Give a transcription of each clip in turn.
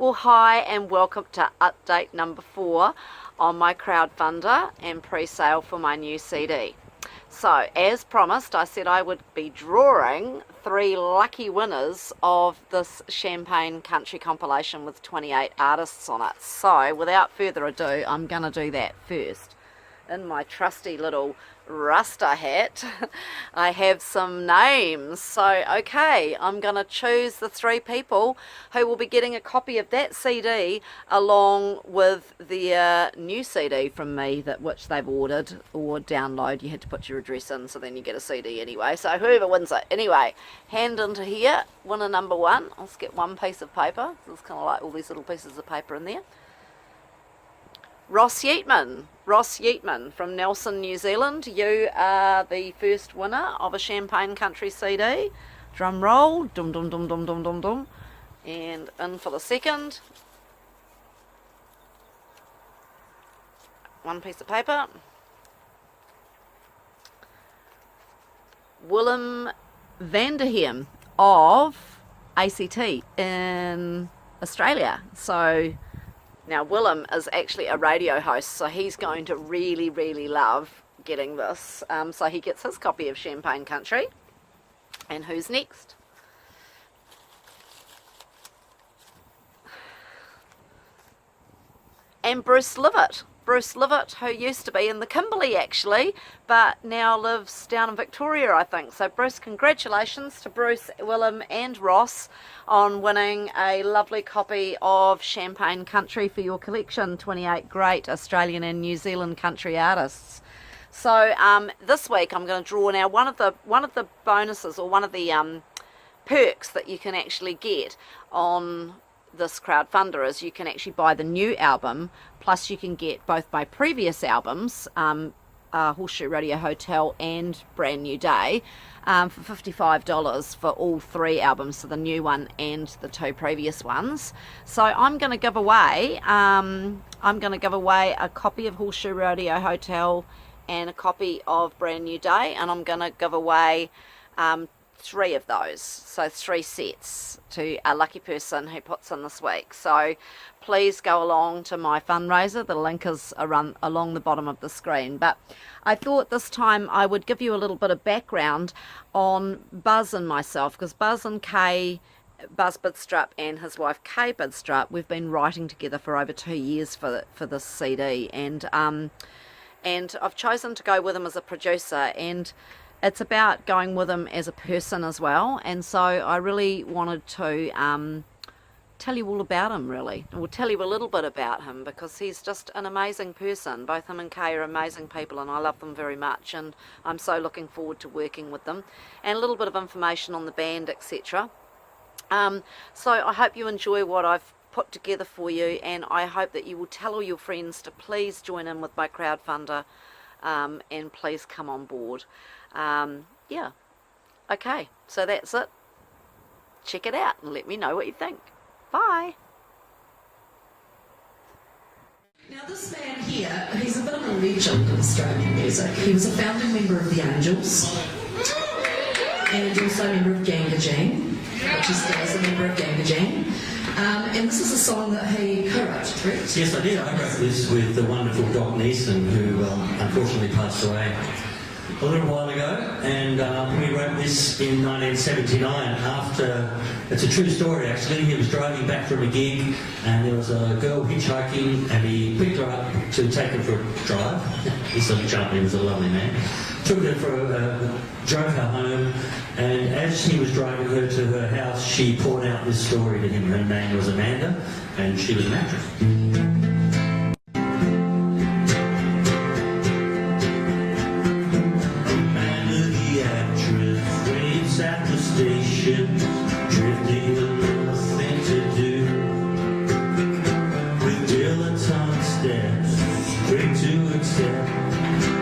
Well, hi and welcome to update number 4 on my crowdfunder and pre-sale for my new CD. So, as promised, I said I would be drawing 3 lucky winners of this Champagne Country compilation with 28 artists on it. So, without further ado, I'm going to do that first. In my trusty little Rasta hat, I have some names. So, okay, I'm going to choose the 3 people who will be getting a copy of that CD along with the new CD from me, which they've ordered or download. You had to put your address in, so then you get a CD anyway. So whoever wins it. Anyway, hand into here, winner number 1. I'll just get one piece of paper. There's kind of like all these little pieces of paper in there. Ross Yeatman from Nelson, New Zealand. You are the first winner of a Champagne Country CD. Drum roll, dum dum dum dum dum dum dum. And in for the second. One piece of paper. Willem Vanderheem of ACT in Australia. So now, Willem is actually a radio host, so he's going to really, really love getting this. So he gets his copy of Champagne Country. And who's next? And Bruce Livet. Bruce Livet, who used to be in the Kimberley actually, but now lives down in Victoria, I think. So Bruce, congratulations to Bruce, Willem and Ross on winning a lovely copy of Champagne Country for your collection, 28 great Australian and New Zealand country artists. So this week I'm going to draw now one of the bonuses, or one of the perks that you can actually get on this crowdfunder is you can actually buy the new album, plus you can get both my previous albums, Horseshoe Radio Hotel and Brand New Day, for $55 for all 3 albums, so the new one and the 2 previous ones. So I'm going to give away a copy of Horseshoe Radio Hotel and a copy of Brand New Day, and I'm going to give away 3 of those, so 3 sets to a lucky person who puts in this week. So please go along to my fundraiser. The link is along the bottom of the screen. But I thought this time I would give you a little bit of background on Buzz and myself, because Buzz Bidstrup and his wife Kay Bidstrup, we've been writing together for over 2 years for this CD, and I've chosen to go with him as a producer, and it's about going with him as a person as well. And so I really wanted to tell you all about him, really, or tell you a little bit about him, because he's just an amazing person. Both him and Kay are amazing people, and I love them very much, and I'm so looking forward to working with them. And a little bit of information on the band, etc. So I hope you enjoy what I've put together for you, and I hope that you will tell all your friends to please join in with my crowdfunder, and please come on board. Yeah, okay, so that's it. Check it out and let me know what you think. Bye. Now this man here, he's a bit of a legend in Australian music. He was a founding member of the Angels, and also a member of Ganga Jean, which he still is a member of Ganga Jean. And this is a song that he co-wrote, correct? Yes, I did. I wrote this with the wonderful Doc Neeson, who unfortunately passed away a little while ago, and we wrote this in 1979 after, it's a true story actually, he was driving back from a gig and there was a girl hitchhiking and he picked her up to take her for a drive. He's a gentleman, he was a lovely man. Took her drove her home, and as he was driving her to her house, she poured out this story to him. Her name was Amanda, and she was an actress. At the station, drifting with nothing to do, with dilettante steps, quick to accept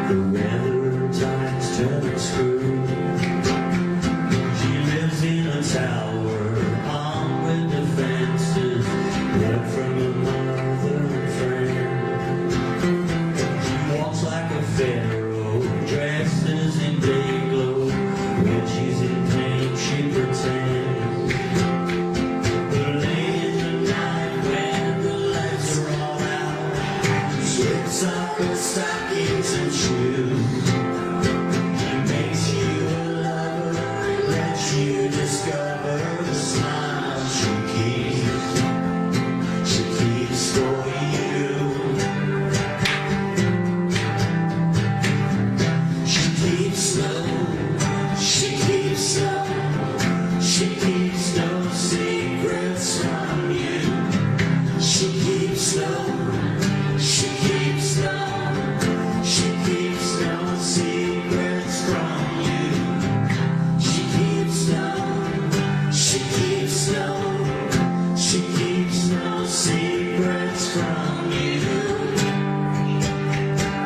the weather times turn and screw. She lives in a tower, armed with defenses, left from her mother.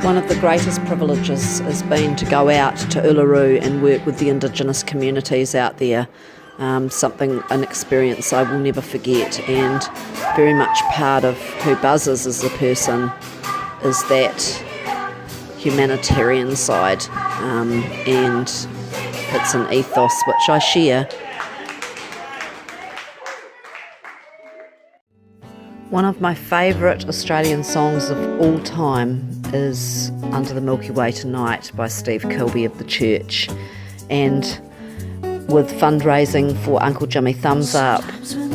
One of the greatest privileges has been to go out to Uluru and work with the Indigenous communities out there. An experience I will never forget, and very much part of who Buzz is as a person is that humanitarian side, and it's an ethos which I share. One of my favourite Australian songs of all time is Under the Milky Way Tonight by Steve Kilbey of The Church. And with fundraising for Uncle Jimmy Thumbs Up,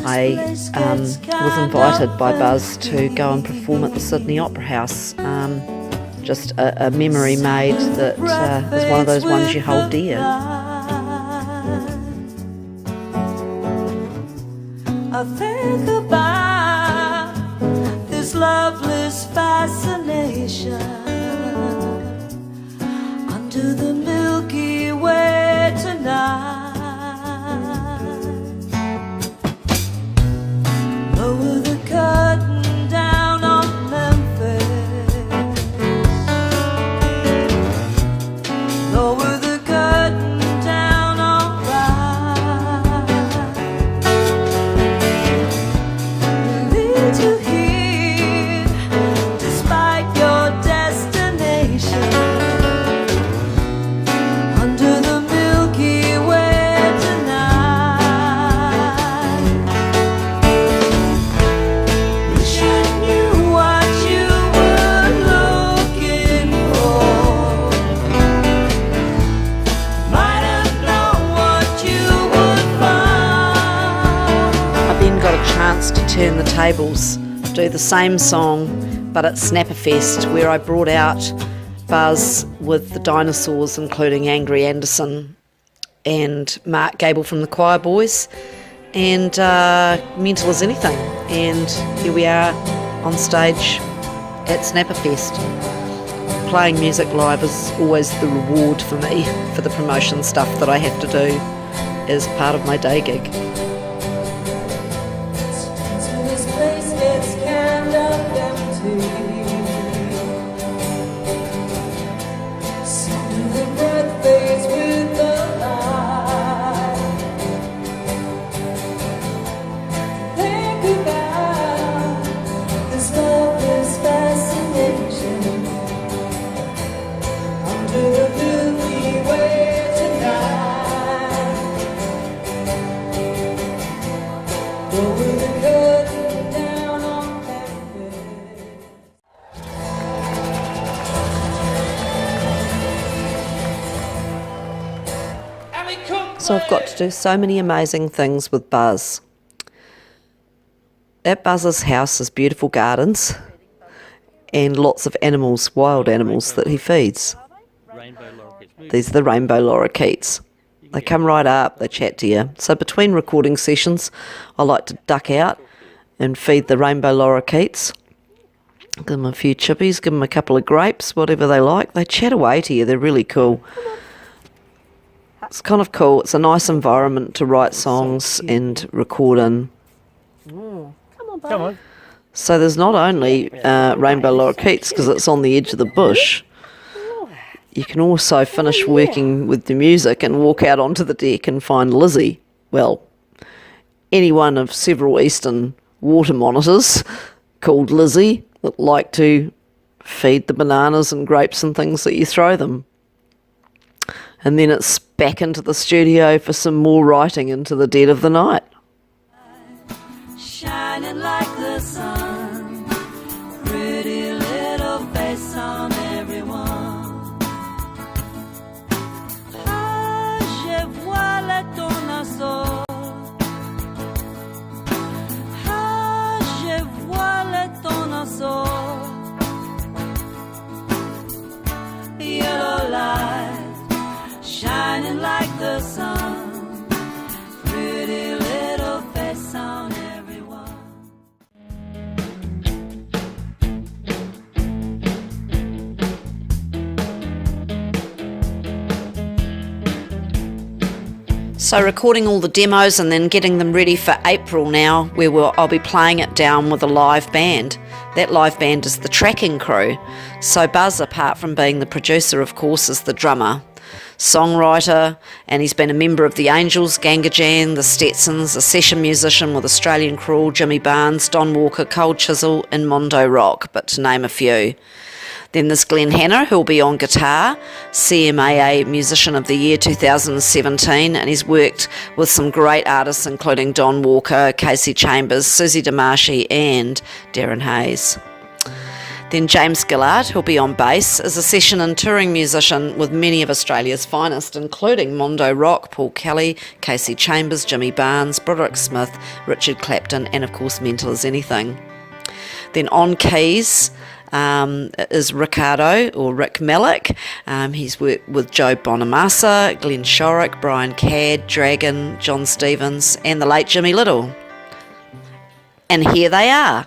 I was invited by Buzz to go and perform at the Sydney Opera House. Just a memory made that is one of those ones you hold dear. I think about this loveless fascination under the Milky Way tonight. Lower the curtain down on Memphis. Lower the curtain down on Rye. Lead you here despite your destination under the Milky Way tonight. Wish I knew what you were looking for. Might have known what you would find. I then got a chance to turn the tables, do the same song but at Snapperfest, where I brought out Buzz with the dinosaurs, including Angry Anderson and Mark Gable from the Choir Boys, and Mental as Anything. And here we are on stage at Snapperfest. Playing music live is always the reward for me for the promotion stuff that I have to do as part of my day gig. So this place gets kind of empty. Some of the breath fades with the light. Think about this loveless fascination under the Milky Way tonight. Lower the curtain down on Memphis. So I've got to do so many amazing things with Buzz. At Buzz's house is beautiful gardens and lots of animals, wild animals that he feeds. These are the rainbow lorikeets. They come right up, they chat to you. So between recording sessions, I like to duck out and feed the rainbow lorikeets. Give them a few chippies, give them a couple of grapes, whatever they like. They chat away to you, they're really cool. It's kind of cool. It's a nice environment to write songs and record in. Come on. So there's not only rainbow lorikeets because it's on the edge of the bush. You can also finish working with the music and walk out onto the deck and find Lizzie. Well, any one of several eastern water monitors called Lizzie that like to feed the bananas and grapes and things that you throw them. And then it's back into the studio for some more writing into the dead of the night. Shining like the sun, pretty little face on everyone. Ah, je vois le tournesol. Ah, je vois le tournesol. Yellow light, shining like the sun, pretty little face on everyone. So recording all the demos and then getting them ready for April now, where I'll be playing it down with a live band. That live band is the Tracking Crew. So Buzz, apart from being the producer, of course, is the drummer, songwriter, and he's been a member of the Angels, Gangajan, the Stetsons, a session musician with Australian Crawl, Jimmy Barnes, Don Walker, Cold Chisel and Mondo Rock, but to name a few. Then there's Glenn Hanna, who'll be on guitar, CMAA Musician of the Year 2017, and he's worked with some great artists including Don Walker, Casey Chambers, Susie DeMarchi and Darren Hayes. Then James Gillard, who'll be on bass, is a session and touring musician with many of Australia's finest, including Mondo Rock, Paul Kelly, Casey Chambers, Jimmy Barnes, Broderick Smith, Richard Clapton, and of course Mental as Anything. Then on keys is Ricardo, or Rick Malik. He's worked with Joe Bonamassa, Glenn Shorrock, Brian Cadd, Dragon, John Stevens, and the late Jimmy Little. And here they are.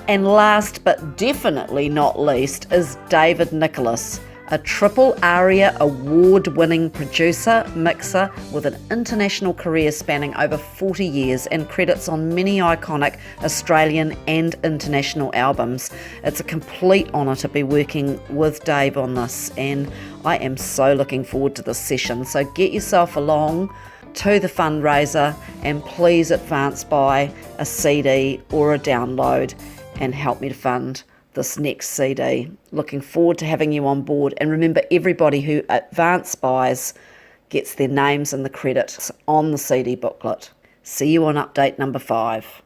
And last but definitely not least is David Nicholas, a triple ARIA award-winning producer, mixer with an international career spanning over 40 years and credits on many iconic Australian and international albums. It's a complete honour to be working with Dave on this, and I am so looking forward to this session. So get yourself along to the fundraiser and please advance buy a CD or a download and help me to fund this next CD. Looking forward to having you on board. And remember, everybody who advance buys gets their names and the credits on the CD booklet. See you on update number 5.